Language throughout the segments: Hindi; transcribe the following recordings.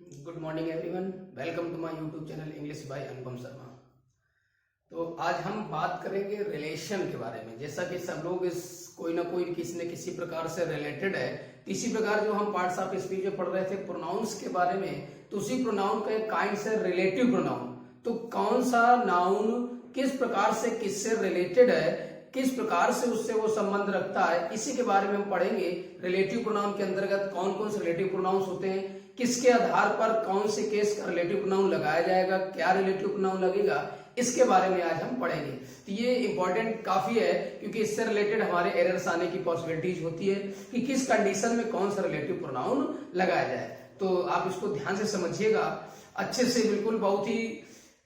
Good morning everyone, welcome to my YouTube channel English by Anupam Sharma. तो आज हम बात करेंगे रिलेशन के बारे में। जैसा कि सब लोग इस कोई ना कोई किसी न किसी प्रकार से रिलेटेड है, इसी प्रकार जो हम पार्ट्स ऑफ स्पीच में पढ़ रहे थे प्रोनाउंस के बारे में, तो उसी प्रोनाउन का एक काइंड से रिलेटिव प्रोनाउन, तो कौन सा नाउन किस प्रकार से किससे रिलेटेड है, किस प्रकार से उससे वो संबंध रखता है, इसी के बारे में हम पढ़ेंगे। रिलेटिव प्रोनाउन के अंतर्गत कौन कौन से रिलेटिव प्रोनाउंस होते हैं, किसके आधार पर कौन से केस का रिलेटिव प्रोनाउन लगाया जाएगा, क्या रिलेटिव प्रोनाउन लगेगा, इसके बारे में आज हम पढ़ेंगे। तो ये इंपॉर्टेंट काफी है क्योंकि इससे रिलेटेड हमारे एरर्स आने की पॉसिबिलिटीज होती है कि किस कंडीशन में कौन सा रिलेटिव प्रोनाउन लगाया जाए। तो आप इसको ध्यान से समझिएगा, अच्छे से, बिल्कुल बहुत ही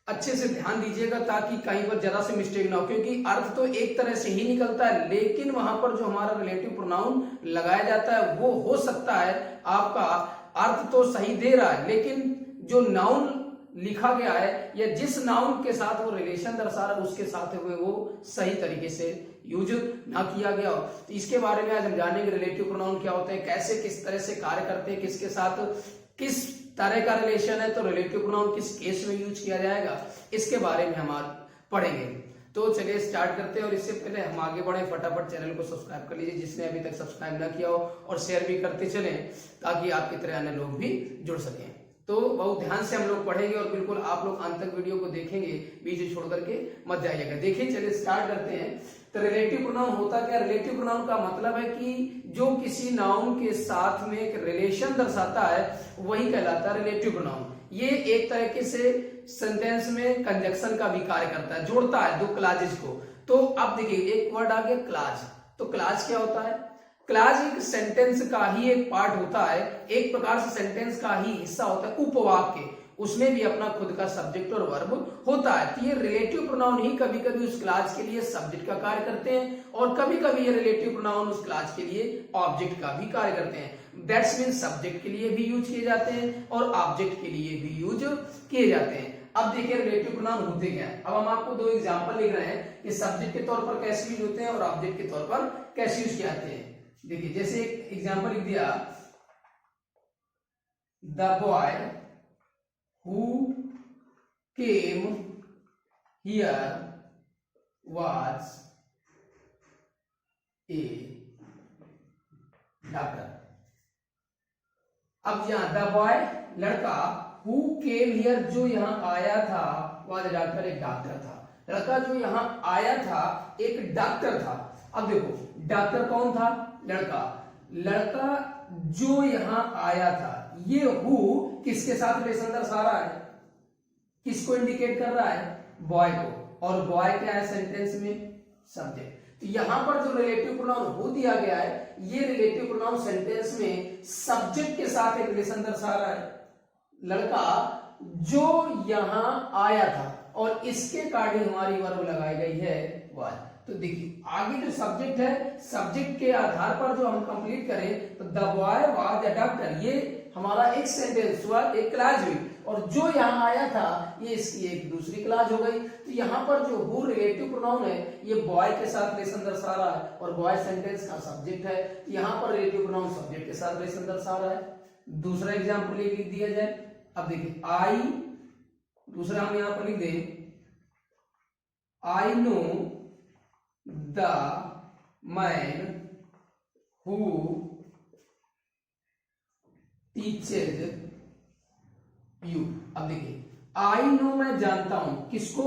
अच्छे से ध्यान दीजिएगा ताकि कहीं पर जरा से मिस्टेक ना हो, क्योंकि अर्थ तो एक तरह से ही निकलता है, लेकिन वहां पर जो हमारा रिलेटिव प्रोनाउन लगाया जाता है वो हो सकता है आपका अर्थ तो सही दे रहा है, लेकिन जो नाउन लिखा गया है या जिस नाउन के साथ वो रिलेशन दर्शा रहा है उसके साथ हुए वो सही तरीके से यूज ना किया गया हो। तो इसके बारे में आज हम जानेंगे रिलेटिव प्रोनाउन क्या होते हैं, कैसे किस तरह से कार्य करते हैं, किसके साथ किस तरह का रिलेशन है, तो रिलेटिव प्रोनाउन किस केस में यूज किया जाएगा, इसके बारे में हम आज पढ़ेंगे। तो चलिए स्टार्ट करते हैं। और इससे पहले हम आगे बढ़े, फटाफट चैनल को सब्सक्राइब कर लीजिए जिसने अभी तक सब्सक्राइब ना किया हो, और शेयर भी करते चलें ताकि आपकी तरह अन्य लोग भी जुड़ सकें। तो बहुत ध्यान से हम लोग पढ़ेंगे और बिल्कुल आप लोग अंत तक वीडियो को देखेंगे, बीच छोड़ करके मत जाइएगा। देखिए चलिए स्टार्ट करते हैं। तो रिलेटिव प्रोनाउन होता क्या? रिलेटिव प्रोनाउन का मतलब है कि जो किसी नाउन के साथ में एक रिलेशन दर्शाता है वही कहलाता है रिलेटिव प्रोनाउन। ये एक तरीके से सेंटेंस में कंजक्शन का भी कार्य करता है, जोड़ता है दो क्लाजेस को। तो अब देखिए एक वर्ड आ गया क्लाज। तो क्लाज क्या होता है? क्लाज एक सेंटेंस का ही एक पार्ट होता है, एक प्रकार से सेंटेंस का ही हिस्सा होता है, उपवाक्य। उसमें भी अपना खुद का सब्जेक्ट और वर्ब होता है। तो ये रिलेटिव प्रोनाउन ही कभी कभी उस क्लाज के लिए सब्जेक्ट का कार्य करते हैं और कभी कभी ये रिलेटिव प्रोनाउन उस क्लाज के लिए ऑब्जेक्ट का भी कार्य करते हैं। दैट्स मीन सब्जेक्ट के लिए भी यूज किए जाते हैं और ऑब्जेक्ट के लिए भी यूज किए जाते हैं। अब देखिए रिलेटिव प्रोनाउन होते क्या है। अब हम आपको दो एग्जांपल लिख रहे हैं कि सब्जेक्ट के तौर पर कैसे यूज होते हैं और ऑब्जेक्ट के तौर पर कैसे यूज किए जाते हैं। देखिए जैसे एक एग्जांपल लिख दिया, the boy who came here was a doctor. अब यहां द बॉय लड़का, हु केम हियर जो यहां आया था, वाज डॉक्टर एक डॉक्टर था। लड़का जो यहां आया था एक डॉक्टर था। अब देखो डॉक्टर कौन था? लड़का। लड़का जो यहां आया था, ये हु किसके साथ रिलेशन दर्शा रहा है, किसको इंडिकेट कर रहा है? बॉय को। और बॉय क्या है सेंटेंस में? सब्जेक्ट। तो यहां पर जो रिलेटिव प्रोनाउन हु दिया गया है, ये रिलेटिव प्रोनाउन सेंटेंस में सब्जेक्ट के साथ एक रिलेशन दर्शा रहा है। लड़का जो यहां आया था, और इसके अकॉर्डिंग हमारी वर्ब लगाई गई है वाज। तो देखिए आगे जो सब्जेक्ट है, सब्जेक्ट के आधार पर जो हम कंप्लीट करें तो the boy was a doctor, ये हमारा एक सेंटेंस हुआ, एक क्लाज हुई, और जो यहां आया था ये इसकी एक दूसरी क्लाज हो गई। तो यहां पर जो हु रिलेटिव प्रोनाउन है ये बॉय के साथ रिलेशन दर्शा रहा है और बॉय सेंटेंस का सब्जेक्ट है। यहां पर रिलेटिव प्रोनाउन सब्जेक्ट के साथ रिलेशन दर्शा रहा है। दूसरा एग्जाम्पल लिख दिया जाए। अब देखिए आई, दूसरा हम यहां पर लिख दें, I know the man who teaches you. अब देखिए आई नो मैं जानता हूं, किसको?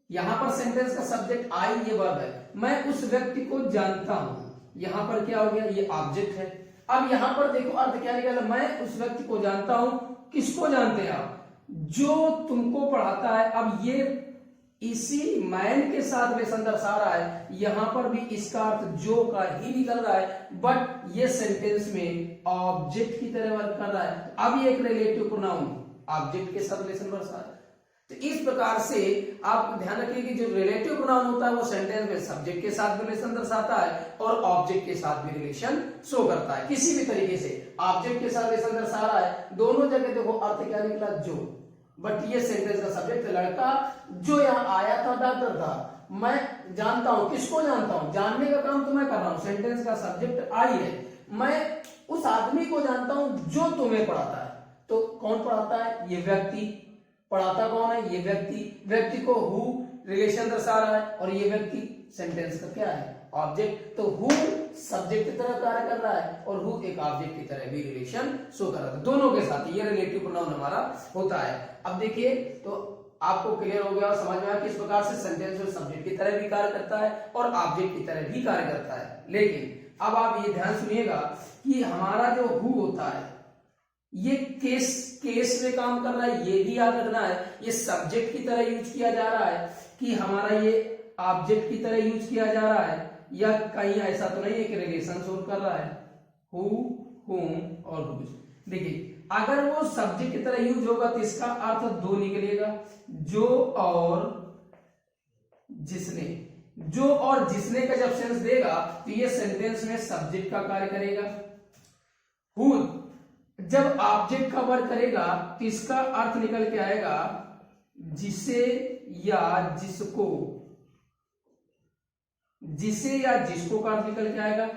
यहां पर सेंटेंस का सब्जेक्ट आई, ये वर्ब है, मैं उस व्यक्ति को जानता हूं। यहां पर क्या हो गया? ये ऑब्जेक्ट है। अब यहां पर देखो अर्थ क्या निकला, मैं उस व्यक्ति को जानता हूं। किसको जानते हैं आप? जो तुमको पढ़ाता है। अब ये इसी मैन के साथ रिलेशन दर्शा रहा है, यहां पर भी इसका अर्थ जो का ही निकल रहा है, बट ये सेंटेंस में ऑब्जेक्ट की तरह वर्क कर रहा है। अब ये एक रिलेटिव प्रोनाउन ऑब्जेक्ट के साथ रिलेशन दर्शा रहा है। तो इस प्रकार से आप ध्यान रखिए कि जो रिलेटिव प्रोनाउन होता है वो सेंटेंस में सब्जेक्ट के साथ भी रिलेशन दर्शाता है और ऑब्जेक्ट के साथ भी रिलेशन शो करता है। किसी भी तरीके से ऑब्जेक्ट के साथ रिलेशन दर्शा रहा है, दोनों जगह देखो अर्थ क्या निकला? जो। बट ये सेंटेंस का सब्जेक्ट है, लड़का जो यहां आया था डॉक्टर था। मैं जानता हूं, किसको जानता हूं? जानने का काम तो मैं कर रहा हूं, सेंटेंस का सब्जेक्ट आई है। मैं उस आदमी को जानता हूं जो तुम्हें पढ़ाता है। तो कौन पढ़ाता है? ये व्यक्ति। पढ़ाता कौन है? ये व्यक्ति। व्यक्ति को हु रिलेशन दर्शा रहा है और ये व्यक्ति सेंटेंस का क्या है? ऑब्जेक्ट। तो हु सब्जेक्ट की तरह कार्य कर रहा है और हु एक ऑब्जेक्ट की तरह भी रिलेशन शो कर रहा है। दोनों के साथ ये रिलेटिव प्रोनाउन हमारा होता है। अब देखिए तो आपको क्लियर हो गया और समझ में आया किस प्रकार से सेंटेंस में सब्जेक्ट की तरह भी कार्य करता है और ऑब्जेक्ट की तरह भी कार्य करता है। लेकिन अब आप ये ध्यान सुनिएगा कि हमारा जो हु होता है ये केस में काम कर रहा है, ये भी याद रखना है। ये सब्जेक्ट की तरह यूज किया जा रहा है कि हमारा ये ऑब्जेक्ट की तरह यूज किया जा रहा है, या कहीं ऐसा तो नहीं है कि रिलेशन शो कर रहा है हु, हुम और हुज। देखिए अगर वो सब्जेक्ट की तरह यूज होगा तो इसका अर्थ दो निकलेगा, जो और जिसने। जो और जिसने का जब सेंस देगा तो ये सेंटेंस में सब्जेक्ट का कार्य करेगा। हु जब ऑब्जेक्ट का वर्क करेगा तो इसका अर्थ निकल के आएगा जिसे या जिसको। जिसे या जिसको का अर्थ निकल के आएगा।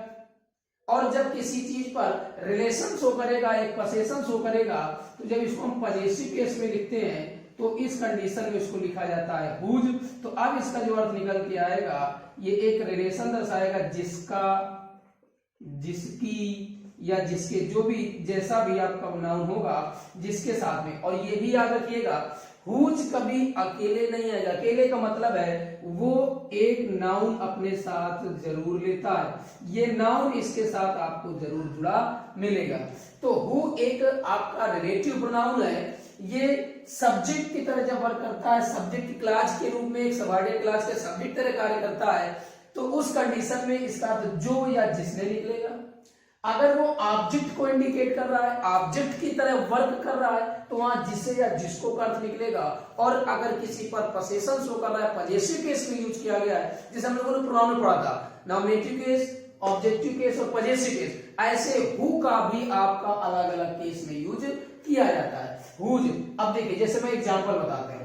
और जब किसी चीज पर रिलेशन शो करेगा, एक पोसेशन शो करेगा, तो जब इसको हम पॉजेसिव केस में लिखते हैं तो इस कंडीशन में इसको लिखा जाता है हुज। तो अब इसका जो अर्थ निकल के आएगा ये एक रिलेशन दर्शाएगा जिसका, जिसकी या जिसके, जो भी जैसा भी आपका नाउन होगा जिसके साथ में। और ये भी याद रखिएगा हुज कभी अकेले नहीं आएगा। अकेले का मतलब है वो एक नाउन अपने साथ जरूर लेता है, ये नाउन इसके साथ आपको जरूर जुड़ा मिलेगा। तो हु एक आपका रिलेटिव प्रोनाउन है, ये सब्जेक्ट की तरह जब वर्क करता है, सब्जेक्ट क्लास के रूप में एक सबऑर्डिनेट क्लास के सब्जेक्ट तरह कार्य करता है, तो उस कंडीशन में इसका अर्थ जो या जिसने निकलेगा। अगर वो ऑब्जेक्ट को इंडिकेट कर रहा है, ऑब्जेक्ट की तरह वर्क कर रहा है, तो वहां जिसे या जिसको का अर्थ निकलेगा। और अगर किसी पर पोसेशन शो कर रहा है, पॉजेसिव केस में यूज किया गया है, जैसे हम लोगों ने प्रोनाउन में पढ़ा था, नॉमिनेटिव केस, ऑब्जेक्टिव केस और पॉजेसिव केस, ऐसे हु का भी आपका अलग अलग केस में यूज किया जाता है हुज। अब देखिए जैसे मैं एग्जांपल बताते हैं,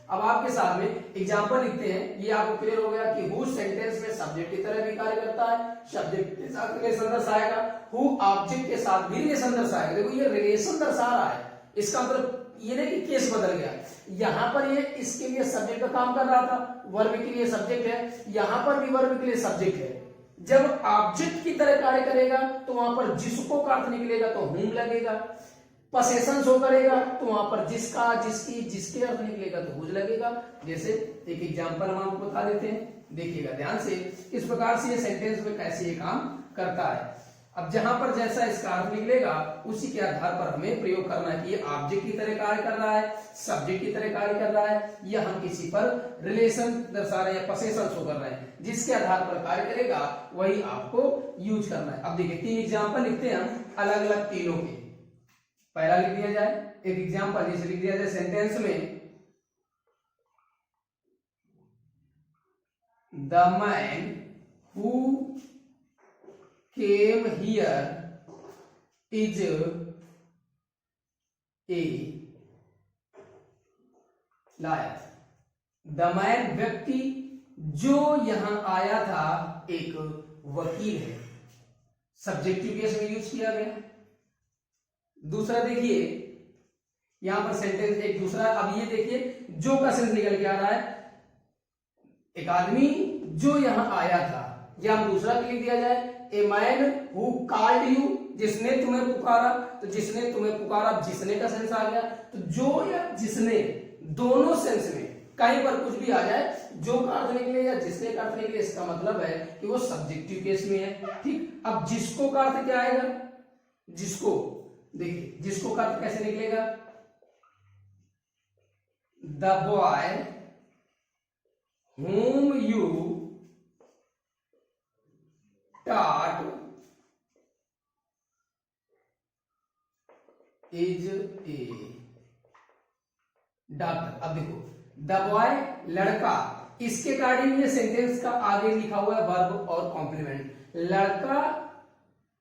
अब आपके साथ में एग्जांपल लिखते हैं, ये आपको क्लियर हो गया कि हु सेंटेंस में सब्जेक्ट की तरह भी कार्य करता है, सब्जेक्ट के साथ रिलेशन दर्शाएगा, हु ऑब्जेक्ट के साथ भी रिलेशन दर्शाएगा। देखो ये रिलेशन दर्शा रहा है, इसका मतलब ये नहीं कि केस बदल गया। यहां पर ये इसके लिए सब्जेक्ट का काम कर रहा था, वर्ब के लिए सब्जेक्ट है, यहां पर भी वर्ब के लिए सब्जेक्ट है। जब ऑब्जेक्ट की तरह कार्य करेगा तो वहां पर जिसको का अर्थ निकलेगा तो हुम लगेगा। पोसेशन शो करेगा तो वहां पर जिसका, जिसकी, जिसके अर्थ निकलेगा तो हुज लगेगा। जैसे एक एग्जांपल हम आपको बता देते हैं, देखिएगा ध्यान से किस प्रकार से ये सेंटेंस में कैसे ये काम करता है। अब जहां पर जैसा इसका अर्थ निकलेगा उसी के आधार पर हमें प्रयोग करना है कि ये ऑब्जेक्ट की तरह कार्य कर रहा है, सब्जेक्ट की तरह कार्य कर रहा है, या हम किसी पर रिलेशन दर्शा रहे हैं, पोसेशन शो कर रहे हैं, जिसके आधार पर कार्य करेगा वही आपको यूज करना है। अब देखिए तीन एग्जांपल लिखते हैं हम अलग अलग तीनों के। पहला लिख दिया जाए एक एग्जांपल, जैसे लिख दिया जाए सेंटेंस में the man who came here is a liar। The man व्यक्ति जो यहां आया था एक वकील है, सब्जेक्टिव केस में यूज किया गया। दूसरा देखिए यहां पर सेंटेंस एक दूसरा, अब ये देखिए जो का सेंस निकल के आ रहा है, एक आदमी जो यहां आया था, या हम दूसरा लिख दिया जाए a man who called you, जिसने तुम्हें पुकारा। तो जिसने तुम्हें पुकारा, जिसने का सेंस आ गया। तो जो या जिसने दोनों सेंस में कहीं पर कुछ भी आ जाए, जो का अर्थ निकले या जिसने का अर्थ निकले, इसका मतलब है कि वो सब्जेक्टिव केस में है। ठीक, अब जिसको का अर्थ क्या आएगा? जिसको, देखिए जिसको का अर्थ कैसे निकलेगा? The boy whom you taught is a doctor. अब देखो द बॉय लड़का, इसके अकॉर्डिंग ये सेंटेंस का आगे लिखा हुआ है वर्ब और कॉम्प्लीमेंट। लड़का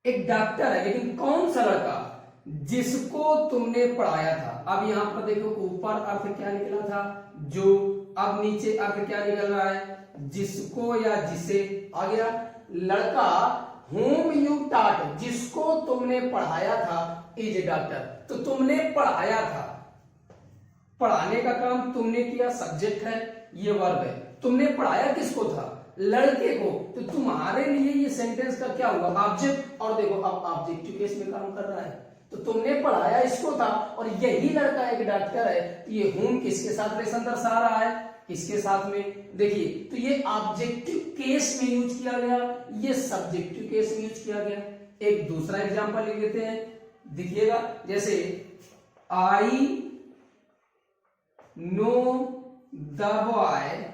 एक डॉक्टर है, लेकिन कौन सा लड़का? जिसको तुमने पढ़ाया था। अब यहां पर देखो ऊपर अर्थ क्या निकला था? जो। अब नीचे अर्थ क्या निकल रहा है? जिसको या जिसे आ गया। लड़का whom you taught, जिसको तुमने पढ़ाया था, is a doctor। तो तुमने पढ़ाया था, पढ़ाने का काम तुमने किया, सब्जेक्ट है, ये वर्ब है। तुमने पढ़ाया किसको था, लड़के को, तो तुम्हारे लिए ये सेंटेंस का क्या हुआ, ऑब्जेक्ट। और देखो अब ऑब्जेक्टिव केस में काम कर रहा है, तो तुमने पढ़ाया इसको था और यही लड़का एक डॉक्टर है, तो ये whom किसके साथ रिलेशन दर्शा रहा है, इसके साथ में। देखिए तो ये ऑब्जेक्टिव केस में यूज किया गया, ये सब्जेक्टिव केस में यूज किया गया। एक दूसरा एग्जांपल लिख लेते हैं, देखिएगा, जैसे आई नो द बॉय,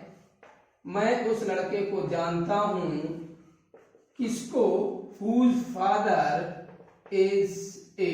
मैं उस लड़के को जानता हूं, किसको, whose father is a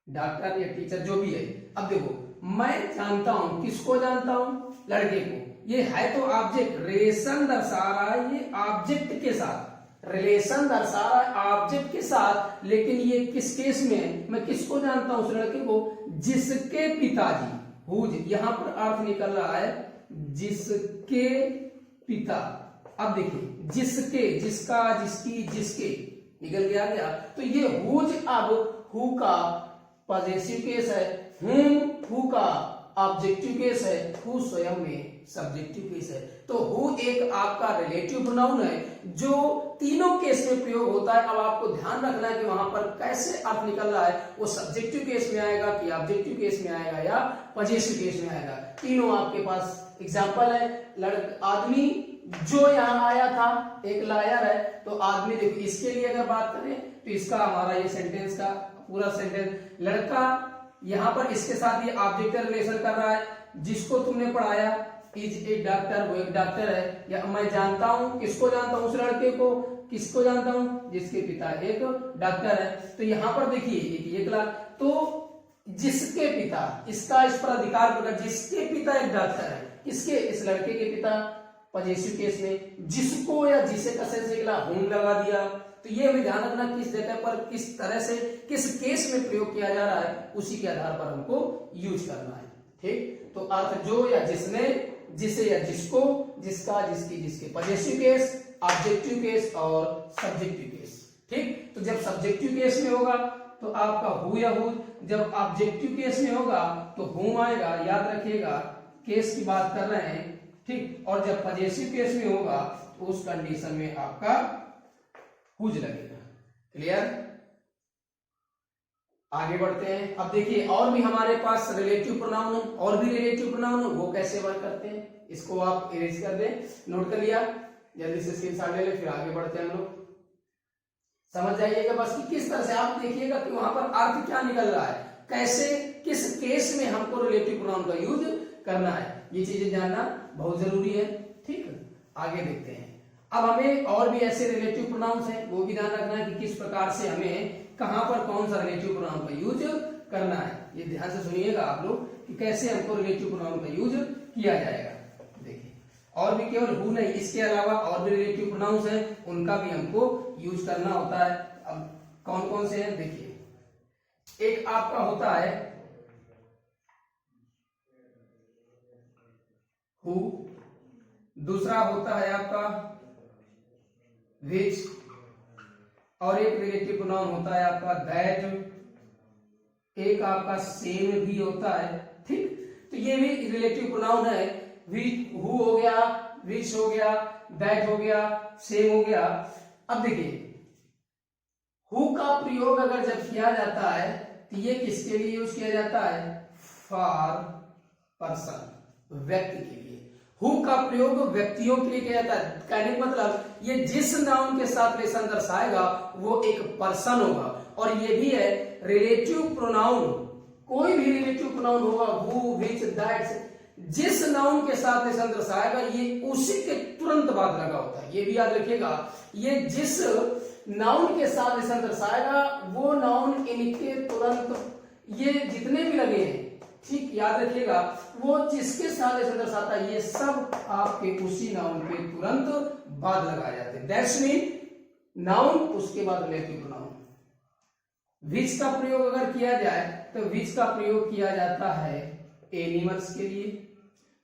doctor या टीचर जो भी है। अब देखो मैं जानता हूं, किसको जानता हूं, लड़के को, ये है तो ऑब्जेक्ट, रिलेशन दर्शा रहा है ये ऑब्जेक्ट के साथ, रिलेशन दर्शा रहा है ऑब्जेक्ट के साथ, लेकिन ये किस केस में है, मैं किसको जानता हूं, उस लड़के को जिसके पिताजी, हुज यहां पर अर्थ निकल रहा है जिसके पिता। अब देखिए जिसके, जिसका, जिसकी, जिसके निकल के आ गया, तो ये हुज अब हु का पॉजेसिव केस है, हु का ऑब्जेक्टिव केस है, हु स्वयं में सब्जेक्टिव केस है। तो हु एक आपका रिलेटिव प्रोनाउन है जो तीनों केस में प्रयोग होता है। अब आपको ध्यान रखना है कि वहां पर कैसे अर्थ निकल रहा है, वो सब्जेक्टिव केस में आएगा कि ऑब्जेक्टिव केस में आएगा या पॉजेसिव केस में आएगा। तीनों आपके पास एग्जाम्पल है। आदमी जो यहाँ आया था, एक लायर है, तो आदमी देखो इसके लिए अगर बात करें तो इसका हमारा ये सेंटेंस का पूरा सेंटेंस, लड़का यहां पर इसके साथ ये ऑब्जेक्ट रिलेशन कर रहा है, जिसको तुमने पढ़ाया इज ए डॉक्टर, वो एक डॉक्टर है। या मैं जानता हूं, किसको जानता हूं, उस लड़के को, किसको जानता हूं, जिसके पिता एक डॉक्टर है। तो यहां पर देखिए ये क्लास, तो जिसके पिता, इसका इस पर अधिकार होगा, जिसके पिता एक डॉक्टर है, किसके, इस लड़के के पिता, पॉजेसिव केस में। जिसको या जिसे का सेंस निकला, होम लगा दिया। तो ये हमें ध्यान रखना किस जगह पर, किस तरह से, किस केस में प्रयोग किया जा रहा है, उसी के आधार पर हमको यूज करना है। ठीक, तो अर्थ जो या जिसने, जिसे या जिसको, जिसका, जिसकी, जिसके, पॉजेसिव केस, ऑब्जेक्टिव केस और सब्जेक्टिव केस। ठीक, तो जब सब्जेक्टिव केस में होगा तो आपका हु या हुज, जब ऑब्जेक्टिव केस में होगा तो हुम आएगा, याद रखिएगा केस की बात कर रहे हैं। ठीक, और जब पॉजेसिव केस में होगा तो उस कंडीशन में आपका हुज लगेगा। क्लियर, आगे बढ़ते हैं। अब देखिए और भी हमारे पास रिलेटिव प्रोनाउन, और भी रिलेटिव प्रोनाउन, वो कैसे वर्क करते हैं, इसको आप इरेज कर दें, नोट कर लिया, जल्दी से स्क्रीनशॉट ले ले, फिर आगे बढ़ते हैं हम लोग। समझ जाइएगा बस कि किस तरह से, आप देखिएगा कि वहां पर अर्थ क्या निकल रहा है, कैसे, किस केस में हमको रिलेटिव प्रोनाउन का यूज करना है, ये चीजें जानना बहुत जरूरी है। ठीक, आगे देखते हैं। अब हमें और भी ऐसे रिलेटिव प्रोनाउंस हैं, वो भी ध्यान रखना है कि किस प्रकार से हमें कहां पर कौन सा रिलेटिव प्रोनाउन का यूज करना है। ये ध्यान से सुनिएगा आप लोग कि कैसे हमको रिलेटिव प्रोनाउन का यूज किया जाएगा। देखिए और भी केवल हु नहीं, इसके अलावा और भी रिलेटिव प्रोनाउंस हैं, उनका भी हमको यूज करना होता है। अब कौन कौन से हैं देखिए, एक आपका होता है हु, दूसरा होता है आपका विच, और एक रिलेटिव प्रोनाउन होता है आपका दैट, एक आपका सेम भी होता है। ठीक, तो ये भी रिलेटिव प्रोनाउन है। हु हो गया, विच हो गया, दैट हो गया, सेम हो गया। अब देखिए हु का प्रयोग अगर जब किया जाता है तो ये किसके लिए यूज किया जाता है, फॉर पर्सन, व्यक्ति के लिए। हु का प्रयोग व्यक्तियों के लिए किया जाता है। कहने का मतलब ये जिस नाउन के साथ रिलेशन दर्शाएगा वो एक पर्सन होगा, और ये भी है रिलेटिव प्रोनाउन। कोई भी रिलेटिव प्रोनाउन होगा, हु, विच, दैट, जिस नाउन के साथ रिलेशन दर्शाएगा ये उसी के तुरंत बाद लगा होता है। ये भी याद रखिएगा, ये जिस नाउन के साथ रिलेशन दर्शाएगा वो नाउन इनके तुरंत, ये जितने भी लगे हैं, ठीक याद रखिएगा, वो जिसके साथ रिलेशन दर्शाता है ये सब आपके उसी नाउन के तुरंत बाद लगाए जाते हैं। दैट्स मीन नाउन उसके बाद रिलेटिव प्रोनाउन। विच का प्रयोग अगर किया जाए तो विच का प्रयोग किया जाता है एनिमल्स के लिए,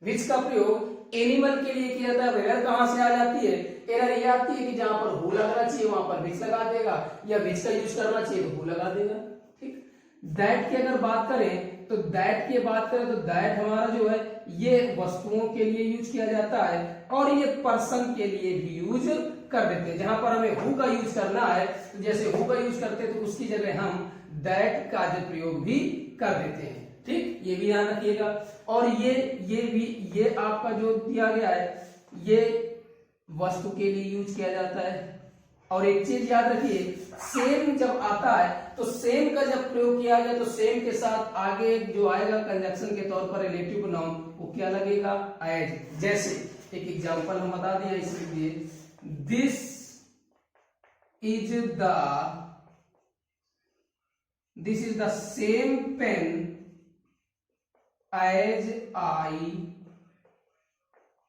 विच का प्रयोग एनिमल के लिए किया जाता है। एरर कहां से आ जाती है? एरर ये आती है कि जहां पर हु लगना चाहिए वहां पर विच लगा देगा, या विच का यूज करना चाहिए तो हु लगा देगा। ठीक। दैट की अगर बात करें तो दैट हमारा जो है ये वस्तुओं के लिए यूज किया जाता है, और ये पर्सन के लिए भी यूज कर देते हैं। जहां पर हमें हु का यूज करना है, तो जैसे हु का यूज करते हैं तो उसकी जगह हम दैट का जो प्रयोग भी कर देते हैं। ठीक, ये भी ध्यान रखिएगा। और ये आपका जो दिया गया है ये वस्तु के लिए यूज किया जाता है। और एक चीज याद रखिए, सेम जब आता है तो सेम का जब प्रयोग किया गया तो सेम के साथ आगे जो आएगा कंजक्शन के तौर पर रिलेटिव नाउन, वो क्या लगेगा? एज। जैसे एक एग्जांपल हम बता दिया इसलिए, this is the same pen as I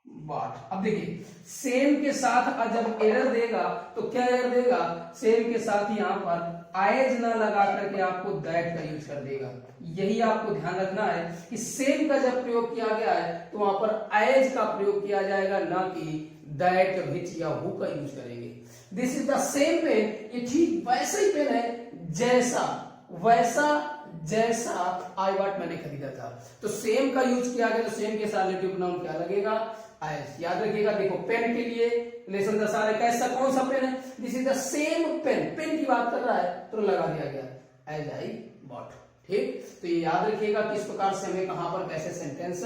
bought. अब देखिए सेम के साथ जब एरर देगा तो क्या एरर देगा? सेम के साथ यहां पर एज ना लगा करके आपको दैट का यूज कर देगा। यही आपको ध्यान रखना है कि सेम का जब प्रयोग किया गया है तो वहां पर एज का प्रयोग किया जाएगा, ना कि दैट, विच या हु का यूज करेंगे। This is the same pen, ये ठीक वैसा ही पेन है जैसा आई बॉट मैंने खरीदा था। तो सेम का यूज किया गया तो सेम के साथ रिलेटिव नाउन क्या लगेगा? एज। याद रखिएगा, देखो पेन के लिए रिलेशन दर्शा रहा है, कैसा कौन सा पेन है? This is the same pen, pen की बात कर रहा है तो लगा दिया गया एज आई बॉट। ठीक, तो ये याद रखिएगा किस प्रकार से हमें कहां पर कैसे सेंटेंस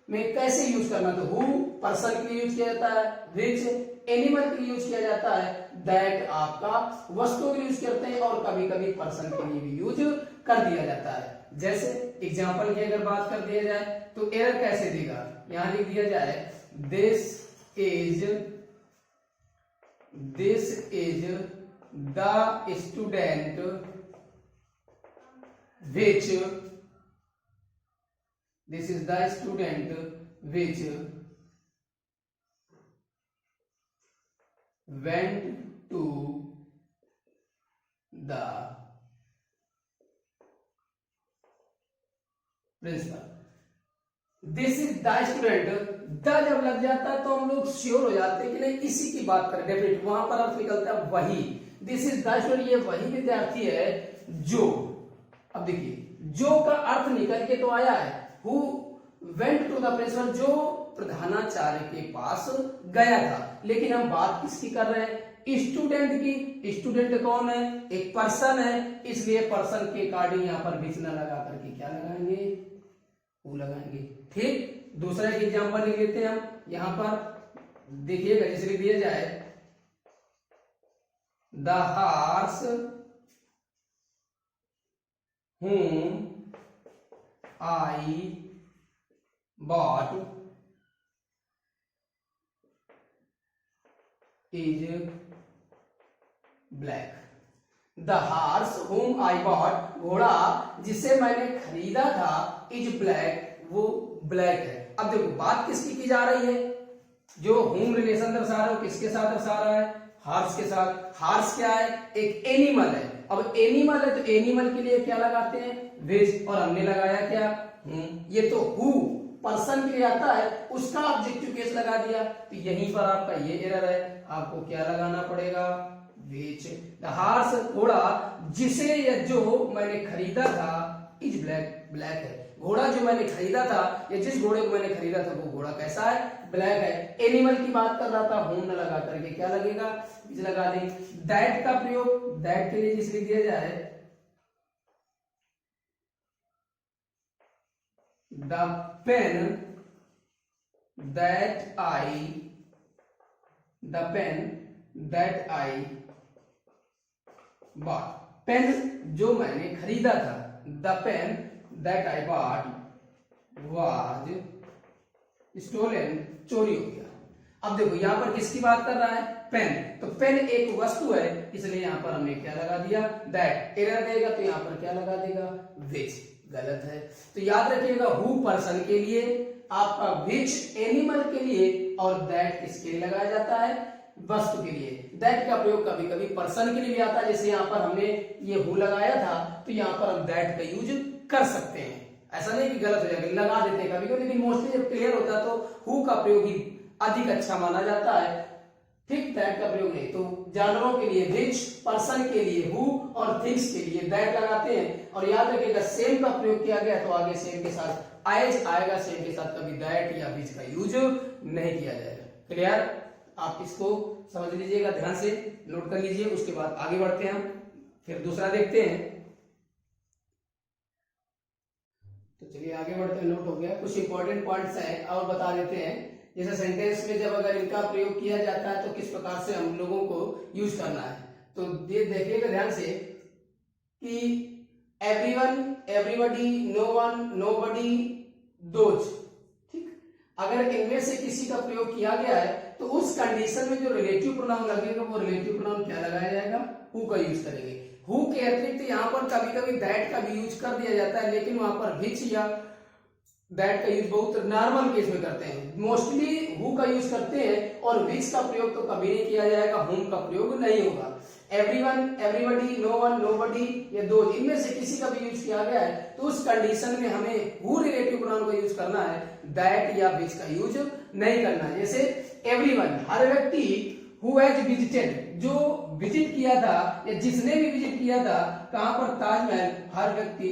में कैसे यूज करना। तो हु पर्सन के लिए यूज किया जाता है, विच एनिमल के लिए यूज किया जाता है, दैट आपका वस्तुओं के लिए यूज करते हैं, और कभी कभी पर्सन के लिए भी यूज कर दिया जाता है। जैसे एग्जांपल की अगर बात कर दिया जाए तो एरर कैसे देगा? यहां लिख दिया जाए this is the student which went to the principal. This is the student, the जब लग जाता है तो हम लोग श्योर हो जाते हैं कि नहीं इसी की बात करें, डेफिनेट वहां पर अर्थ निकलता है वही। दिस इज द स्टूडेंट, ये वही विद्यार्थी है जो, अब देखिए जो का अर्थ निकल के तो आया है, who went to the principal, जो प्रधानाचार्य के पास गया था, लेकिन हम बात किसकी कर रहे हैं? स्टूडेंट की। स्टूडेंट कौन है? एक पर्सन है, इसलिए पर्सन के अकॉर्डिंग यहां पर विच न लगा करके क्या लगाएंगे? हु लगाएंगे। ठीक, दूसरा एक एग्जांपल लिख लेते हैं हम। यहां पर देखिएगा जैसे लिख दिया जाए the horse whom I bought is black. The horse whom I bought, घोड़ा जिसे मैंने खरीदा था, is black, वो ब्लैक है। अब देखो बात किसकी की जा रही है? जो whom रिलेशन दर्शा रहा है किसके साथ दर्शा रहा है? हॉर्स के साथ। हॉर्स क्या है? एक एनिमल है। अब एनिमल है तो एनिमल के लिए क्या लगाते हैं? विच, और हमने लगाया क्या? ये तो हु पर्सन के लिए आता है, उसका ऑब्जेक्टिव केस लगा दिया, तो यहीं पर आपका ये एरर है। आपको क्या लगाना पड़ेगा? विच। द हॉर्स, घोड़ा जिसे या जो मैंने खरीदा था, इज ब्लैक, ब्लैक है। घोड़ा जो मैंने खरीदा था या जिस घोड़े को मैंने खरीदा था वो घोड़ा कैसा है? ब्लैक है। एनिमल की बात कर रहा था, होम न लगा करके क्या लगेगा? विच लगा दें। दैट का प्रयोग, दैट के लिए जिस लिख दिया जाए the pen that I bought, pen जो मैंने खरीदा था, the pen that I bought was stolen, चोरी हो गया। अब देखो यहां पर किसकी बात कर रहा है? पेन। तो पेन एक वस्तु है, इसलिए यहां पर हमने क्या लगा दिया? दैट। एरर देगा तो यहां पर क्या लगा देगा? विच। गलत है। तो याद रखिएगा, हु पर्सन के लिए, आपका विच एनिमल के लिए, और दैट किसके लिए लगाया जाता है? वस्तु के लिए। दैट का प्रयोग कभी कभी पर्सन के लिए भी आता है, जैसे यहां पर हमने ये हु लगाया था तो यहां पर हम दैट का यूज कर सकते हैं। ऐसा नहीं कि गलत हो जाएगा, लगा देते हैं कभी कभी, लेकिन मोस्टली जब क्लियर होता है तो हु का प्रयोग ही अधिक अच्छा माना जाता है, ठीक, दैट का प्रयोग नहीं। तो जानवरों के लिए विच, पर्सन के लिए हु और थिंग्स के लिए दैट लगाते हैं। और याद रखिएगा सेम का प्रयोग किया गया तो आगे सेम के साथ एज आएगा, सेम के साथ कभी दैट या विच का यूज नहीं किया जाएगा। क्लियर? आप इसको समझ लीजिएगा, ध्यान से नोट कर लीजिए। उसके बाद आगे बढ़ते हैं हम, फिर दूसरा देखते हैं। तो चलिए आगे बढ़ते हैं, नोट हो गया। कुछ इंपॉर्टेंट पॉइंट्स हैं और बता देते हैं। जैसे सेंटेंस में जब अगर इनका प्रयोग किया जाता है तो किस प्रकार से हम लोगों को यूज करना है। तो ये देखिएगा ध्यान से कि everyone, everybody, no one, nobody, those, ठीक। अगर इनमें से किसी का प्रयोग किया गया है तो उस कंडीशन में जो रिलेटिव प्रोनाउन लगेगा वो रिलेटिव प्रोनाउन क्या लगाया जाएगा? हु का यूज करेंगे। हु के अतिरिक्त यहाँ पर कभी कभी दैट का भी यूज कर दिया जाता है, लेकिन वहां पर विच या दैट का यूज बहुत नॉर्मल केस में करते हैं। मोस्टली हु का यूज करते हैं और विच का प्रयोग तो कभी नहीं किया जाएगा, हुम का प्रयोग नहीं होगा। Everyone, everybody, no one, nobody या दो, इनमें से किसी का भी यूज किया गया है तो उस कंडीशन में हमें हु रिलेटिव प्रोनाउन का यूज करना है, दैट या विच का यूज नहीं करना है। जैसे एवरीवन, हर व्यक्ति, हु हैज विजिटेड, जो विजिट किया था या जिसने भी विजिट किया था कहां पर? ताजमहल, हर व्यक्ति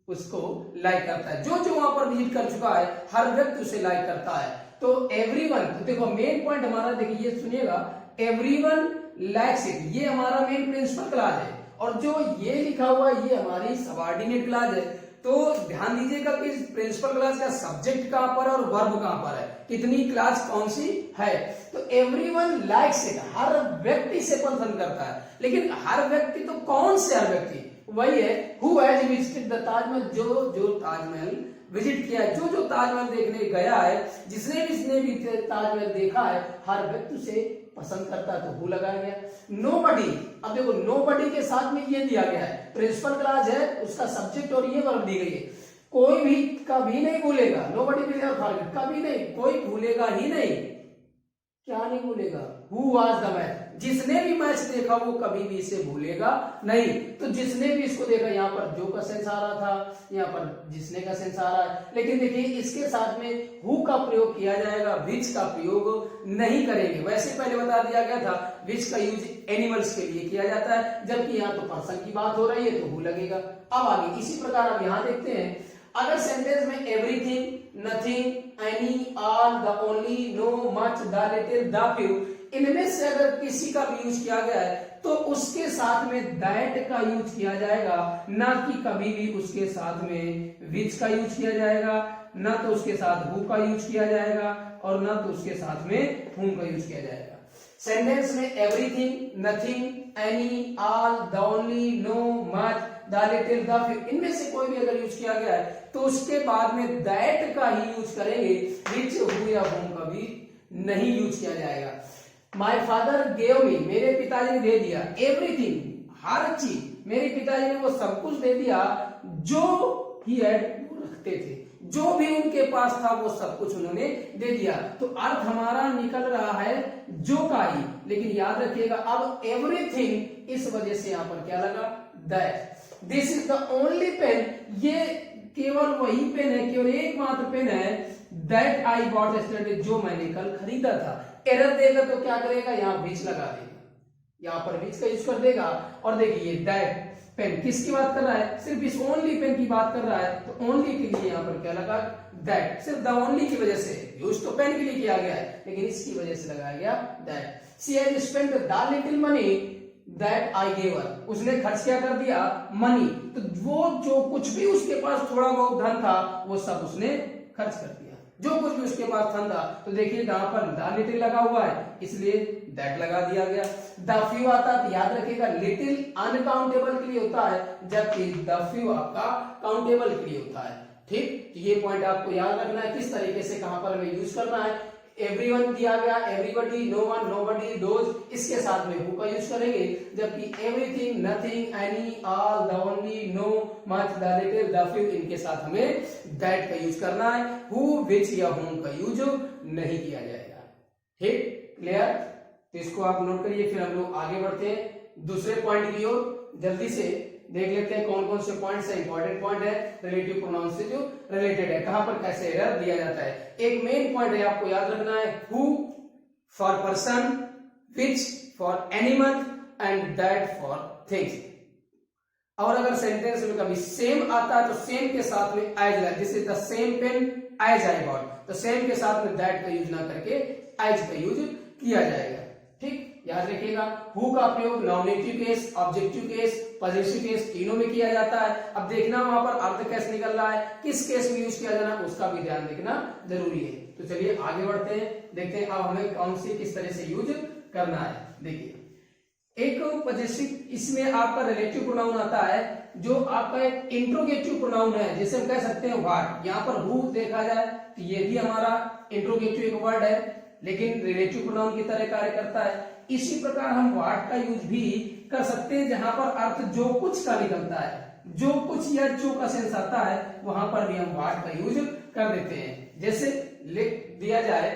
उसको लाइक करता है। जो जो वहां पर विजिट कर चुका है हर व्यक्ति उसे लाइक करता है। तो एवरीवन, तो देखो मेन पॉइंट हमारा, देखिए सुनिएगा, एवरीवन लाइक्स इट, ये हमारा मेन प्रिंसिपल क्लॉज है। और जो ये लिखा हुआ है ये हमारी सबऑर्डिनेट क्लॉज है। तो ध्यान दीजिएगा कि प्रिंसिपल क्लॉज का सब्जेक्ट कहां पर है और वर्ब कहां पर है, कितनी क्लॉज कौन सी है। तो एवरीवन लाइक्स इट, हर व्यक्ति से पसंद करता है, लेकिन हर व्यक्ति तो कौन से हर व्यक्ति? वही है who has visited the Taj Mahal, जो जो ताजमहल विजिट किया है, जो जो ताजमहल देखने गया है, जिसने भी ताजमहल देखा है, हर व्यक्ति उसे पसंद करता है, तो हु लगाया गया। नोबडी, अब देखो नोबडी के साथ में ये दिया गया है, प्रिंसिपल क्लॉज है, उसका सब्जेक्ट और ये वर्ब दी गई है। कोई भी कभी नहीं भूलेगा, नोबडी विल नेवर फॉरगेट, कभी नहीं, कोई भूलेगा ही नहीं। क्या नहीं भूलेगा? हु वाज द मैच, जिसने भी मैच देखा वो कभी भी इसे भूलेगा नहीं। तो जिसने भी इसको देखा, यहाँ पर जो का सेंस आ रहा था, यहाँ पर जिसने का सेंस आ रहा है, लेकिन देखिए इसके साथ में हु का प्रयोग किया जाएगा, विच का प्रयोग नहीं करेंगे। वैसे पहले बता दिया गया था विच का यूज एनिमल्स के लिए किया जाता है, जबकि यहाँ तो पर्सन की बात हो रही है तो हु लगेगा। अब आगे इसी प्रकार अब यहाँ देखते हैं, अगर सेंटेंस में everything, nothing, any, all, the only, no, much, the little, the few, इनमें से अगर किसी का भी यूज किया गया है तो उसके साथ में दैट का यूज किया जाएगा, ना कि कभी भी उसके साथ में विच का यूज किया जाएगा, ना तो उसके साथ हु का यूज किया जाएगा और ना तो उसके साथ में हुम का यूज किया जाएगा। सेंटेंस में everything, nothing, any, all, the only, no, much, the little, the few, इनमें से कोई भी अगर यूज किया गया है तो उसके बाद में दैट का ही यूज करेंगे, विच, हु या हुम का भी नहीं यूज किया जाएगा। माय फादर गेव मी, मेरे पिताजी ने दे दिया, एवरीथिंग, हर चीज, मेरे पिताजी ने वो सब कुछ दे दिया जो ही हैड, वो रखते थे, जो भी उनके पास था वो सब कुछ उन्होंने दे दिया। तो अर्थ हमारा निकल रहा है जो का ही, लेकिन याद रखिएगा अब एवरीथिंग इस वजह से यहां पर क्या लगा? That. This is the only pen, ये केवल वही पेन है, केवल एकमात्र पेन है, दैट आई बॉट यस्टरडे, जो मैंने कल खरीदा था। एरर देगा तो क्या करेगा? यहाँ विच लगा देगा, यहाँ पर विच का यूज कर देगा। और देखिए दैट पेन किसकी बात कर रहा है? सिर्फ इस ओनली पेन की बात कर रहा है, तो ओनली के लिए यहाँ पर क्या लगा? दैट। सिर्फ द ओनली की वजह से, यूज तो पेन के लिए किया गया है लेकिन इसकी वजह से लगाया गया that. She has spent the little money that I gave her, उसने खर्च क्या कर दिया? मनी। तो वो जो कुछ भी उसके पास थोड़ा बहुत धन था वो सब उसने खर्च कर दिया, जो कुछ भी उसके पास धन था। तो देखिए यहाँ पर द लिटिल लगा हुआ है इसलिए दैट लगा दिया गया। द फ्यू आता है, याद रखिएगा लिटिल अनकाउंटेबल के लिए होता है, जबकि द फ्यू आपका काउंटेबल के लिए होता है। ठीक, तो ये पॉइंट आपको याद रखना है किस तरीके से कहां पर हमें यूज करना है। एवरीवन दिया गया, everybody, no one, nobody, those, इसके साथ में हु का यूज करेंगे, जबकि everything, nothing, any, all, the only, no, much, the little, the few, इनके साथ हमें दैट का यूज करना है। हु, विच या हुम का यूज नहीं किया जाएगा। ठीक, क्लियर? तो इसको आप नोट करिए, फिर हम लोग आगे बढ़ते हैं दूसरे पॉइंट की ओर। जल्दी से देख लेते हैं कौन कौन से पॉइंट्स है, इंपॉर्टेंट पॉइंट है रिलेटिव प्रोनाउन से जो रिलेटेड है, कहां पर कैसे एरर दिया जाता है। एक मेन पॉइंट है आपको याद रखना है, who for person, which for animal and that for things. और अगर सेंटेंस में कभी सेम आता है तो सेम के साथ में as, this is the same pen as I bought, तो सेम के साथ में दैट का यूज ना करके एज का यूज किया जाएगा। ठीक, याद रखिएगा हु का प्रयोग nominative case, objective case, positive case तीनों में किया जाता है। अब देखना वहां पर अर्थ कैसे निकल रहा है, किस केस में यूज किया जाना उसका भी ध्यान देखना जरूरी है। तो चलिए आगे बढ़ते हैं, देखते हैं अब हमें कौन सी किस तरह से यूज करना है। देखिए एक पॉजिटिव, इसमें आपका रिलेटिव प्रोनाउन आता है जो आपका एक इंट्रोगेटिव प्रोनाउन है, जैसे हम कह सकते हैं व्हाट। यहाँ पर हु देखा जाए तो ये भी हमारा इंट्रोगेटिव एक वर्ड है लेकिन रिलेटिव प्रोनाउन की तरह कार्य करता है। इसी प्रकार हम व्हाट का यूज भी कर सकते हैं जहां पर अर्थ जो कुछ का निकलता है, जो कुछ या जो का सेंस आता है वहां पर भी हम व्हाट का यूज कर देते हैं। जैसे लिख दिया जाए,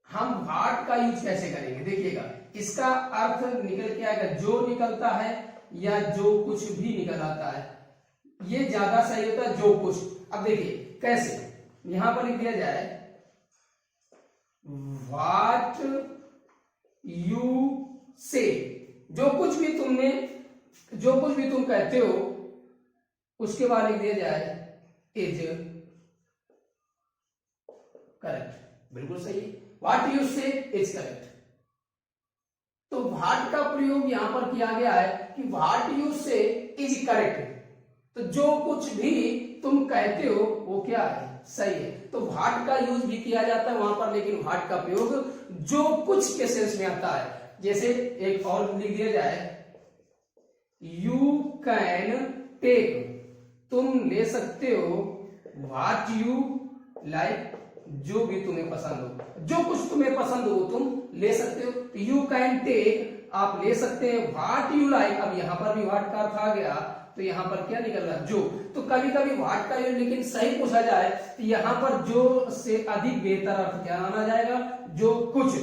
हम व्हाट का यूज कैसे करेंगे, देखिएगा इसका अर्थ निकल के आएगा जो निकलता है या जो कुछ भी निकल आता है, ये ज्यादा सही होता है जो कुछ। अब देखिए कैसे, यहां पर लिख दिया जाए व्हाट यू से, जो कुछ भी तुम कहते हो उसके बाद लिख दिया जाए इज करेक्ट, बिल्कुल सही, व्हाट यू से इज करेक्ट। तो व्हाट का प्रयोग यहां पर किया गया है कि व्हाट यू से इज करेक्ट, तो जो कुछ भी तुम कहते हो वो क्या है, सही है। तो व्हाट का यूज भी किया जाता है वहां पर, लेकिन व्हाट का प्रयोग जो कुछ के सेंस में आता है। जैसे एक और लिख दिया जाए यू कैन टेक, तुम ले सकते हो व्हाट यू लाइक, जो भी तुम्हें पसंद हो, जो कुछ तुम्हें पसंद हो तुम ले सकते हो। तो यू कैन टेक, आप ले सकते हैं व्हाट यू लाइक। अब यहां पर भी व्हाट का अर्थ आ गया तो यहां पर क्या निकल रहा है, जो। तो कभी कभी व्हाट का यूज लेकिन सही पूछा जाए तो यहां पर जो से अधिक बेहतर अर्थ क्या माना जाएगा, जो कुछ।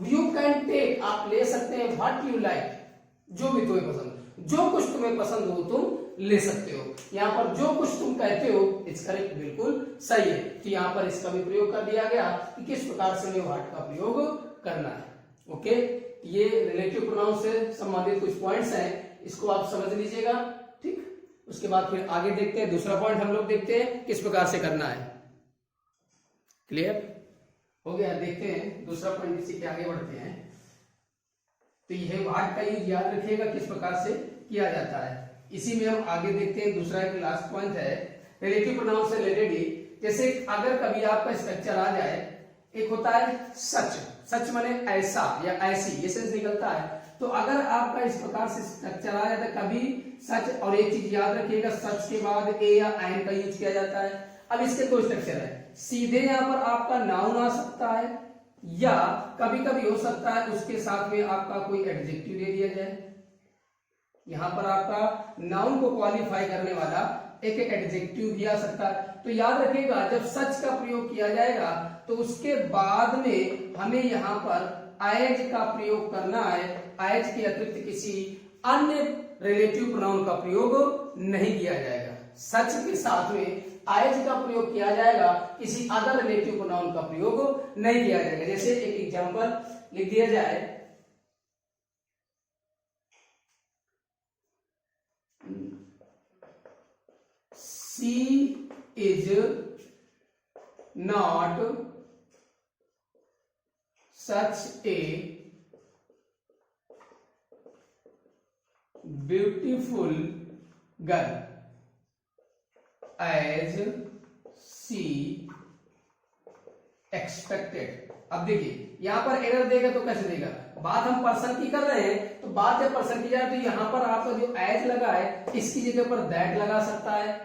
यू कैन टेक, आप ले सकते हैं व्हाट यू लाइक, जो भी तुम्हें पसंद, जो कुछ तुम्हें पसंद हो तुम ले सकते हो। यहाँ पर जो कुछ तुम कहते हो इट्स करेक्ट, बिल्कुल सही है। तो यहाँ पर इसका भी प्रयोग कर दिया गया कि किस प्रकार से हमें व्हाट का प्रयोग करना है। ओके, ये रिलेटिव प्रोनाउन से संबंधित कुछ पॉइंट्स हैं, इसको आप समझ लीजिएगा। ठीक, उसके बाद फिर आगे देखते हैं, दूसरा पॉइंट हम लोग देखते हैं किस प्रकार से करना है। क्लियर हो गया, देखते हैं दूसरा पॉइंट, इसी के आगे बढ़ते हैं। तो यह व्हाट का यूज याद रखिएगा किस प्रकार से किया जाता है। इसी में हम आगे देखते हैं, दूसरा एक लास्ट पॉइंट है रिलेटिव प्रोनाउन से रिलेटेड। जैसे अगर कभी आपका स्ट्रक्चर आ जाए, एक होता है सच, सच माने ऐसा या ऐसी, ये सेंस निकलता है। तो अगर आपका इस प्रकार से स्ट्रक्चर आ जाता है कभी सच, और एक चीज याद रखिएगा सच के बाद ए या एन का यूज किया जाता है। अब इसके दो स्ट्रक्चर है, सीधे यहां पर आपका नाउन आ सकता है या कभी कभी हो सकता है उसके साथ में आपका कोई एडजेक्टिव दे दिया जाए। यहां पर आपका नाउन को क्वालिफाई करने वाला एक एडजेक्टिव भी आ सकता है। तो याद रखिएगा जब सच का प्रयोग किया जाएगा तो उसके बाद में हमें यहाँ पर एज का प्रयोग करना है। एज के अतिरिक्त किसी अन्य रिलेटिव प्रोनाउन का प्रयोग नहीं किया जाएगा। सच के साथ में एज का प्रयोग किया जाएगा, किसी अदर रिलेटिव प्रोनाउन का प्रयोग नहीं किया जाएगा। जैसे एक एग्जांपल लिख दिया जाए, she is not such a beautiful girl as she expected। अब देखिए यहां पर एरर देगा तो कैसे देगा, बात हम पर्सन की कर रहे हैं तो बात जब पर्सन की जाए तो यहां पर आपका जो एज लगा है इसकी जगह पर दैट लगा सकता है,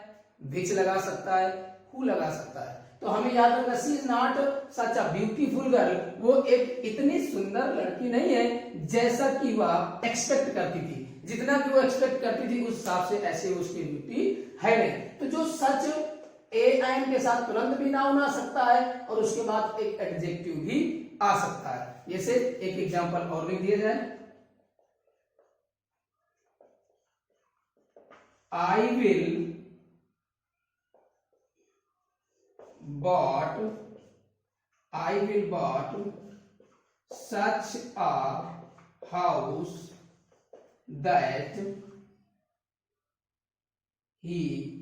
विच लगा सकता है, हु लगा सकता है। तो हमें याद रखना she is not such a beautiful girl, वो एक इतनी सुंदर लड़की नहीं है जैसा कि वह एक्सपेक्ट करती थी। जितना कि वो एक्सपेक्ट करती थी उस हिसाब से ऐसे उसकी ब्यूटी है नहीं। तो जो सच ए एंड के साथ तुरंत भी नाउन आ सकता है और उसके बाद एक एडजेक्टिव भी आ सकता है। जैसे एक एग्जांपल और लिख दिया जाए, I will bought such a house that he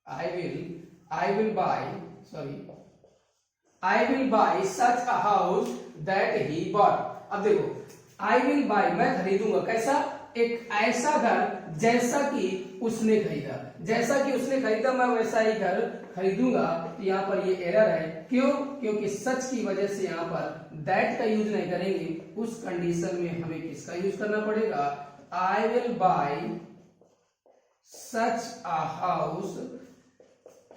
I will buy such a house that he bought। अब देखो I will buy मैं खरीदूंगा कैसा, एक ऐसा घर जैसा कि उसने खरीदा, जैसा कि उसने खरीदा मैं वैसा ही घर खरीदूंगा। तो यहाँ पर ये एरर है, क्यों? क्योंकि सच की वजह से यहाँ पर दैट का यूज नहीं करेंगे, उस कंडीशन में हमें किसका यूज करना पड़ेगा, I will buy such a house,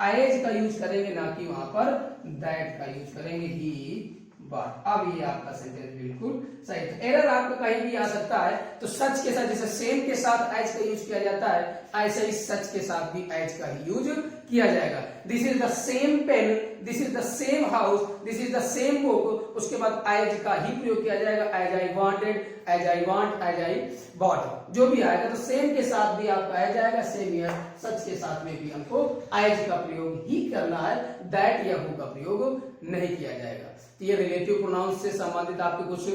as का यूज करेंगे ना कि वहां पर दैट का यूज करेंगे, ही बट। अब ये आपका सेंटेंस बिल्कुल सही। तो एरर आपका कहीं भी आ सकता है, तो सच के साथ जैसे सेम के साथ एज का यूज किया जाता है, ऐसे ही सच के साथ भी एज का ही यूज किया जाएगा। This is the same pen, this is the same house, this is the same book, उसके बाद एज का ही प्रयोग किया जाएगा, as I wanted, as I want, as I bought, जो भी आएगा। तो सेम के साथ भी आपका एज आएगा, सेम या सच के साथ में भी हमको एज का प्रयोग ही करना है, दैट या हु का प्रयोग नहीं किया जाएगा। तो ये रिलेटिव प्रोनाउंस से संबंधित आपके कुछ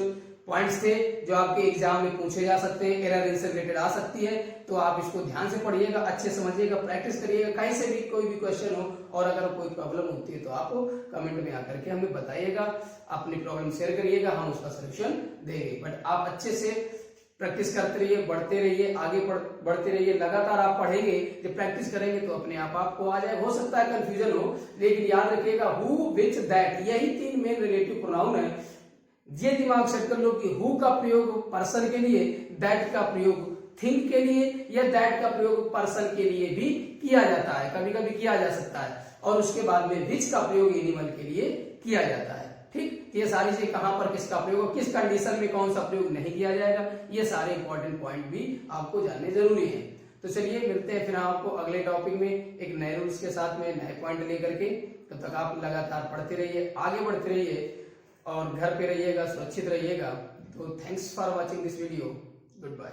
पॉइंट्स थे जो आपके एग्जाम में पूछे जा सकते हैं, एरर इनसे रिलेटेड आ सकती है, तो आप इसको ध्यान से पढ़िएगा, अच्छे समझिएगा, प्रैक्टिस करिएगा, कहीं से भी कोई भी क्वेश्चन हो और अगर कोई प्रॉब्लम होती है तो आप कमेंट में आकर के हमें बताइएगा, अपनी प्रॉब्लम शेयर करिएगा, हम उसका सोल्यूशन देंगे। बट आप अच्छे से प्रैक्टिस करते रहिए, बढ़ते रहिए, आगे बढ़ते रहिए, लगातार आप पढ़ेंगे, जब प्रैक्टिस करेंगे तो अपने आप आपको आ जाए। हो सकता है कंफ्यूजन हो, लेकिन याद रखिएगा हु, विच, दैट, यही तीन मेन रिलेटिव प्रोनाउन है। ये दिमाग सेट कर लो कि हु का प्रयोग पर्सन के लिए, दैट का प्रयोग थिंग के लिए, या दैट का प्रयोग पर्सन के लिए भी किया जाता है, कभी कभी किया जा सकता है, और उसके बाद में विच का प्रयोग एनिमल के लिए किया जाता है। ठीक, ये सारी चीजें कहां पर किसका प्रयोग, किस कंडीशन में कौन सा प्रयोग नहीं किया जाएगा, ये सारे इंपॉर्टेंट पॉइंट भी आपको जानने जरूरी है। तो चलिए मिलते हैं फिर आपको अगले टॉपिक में एक नए रूल्स के साथ में, नए पॉइंट लेकर के। तब तक आप लगातार पढ़ते रहिए, आगे बढ़ते रहिए और घर पे रहिएगा, सुरक्षित रहिएगा। तो thanks for watching this video, good bye.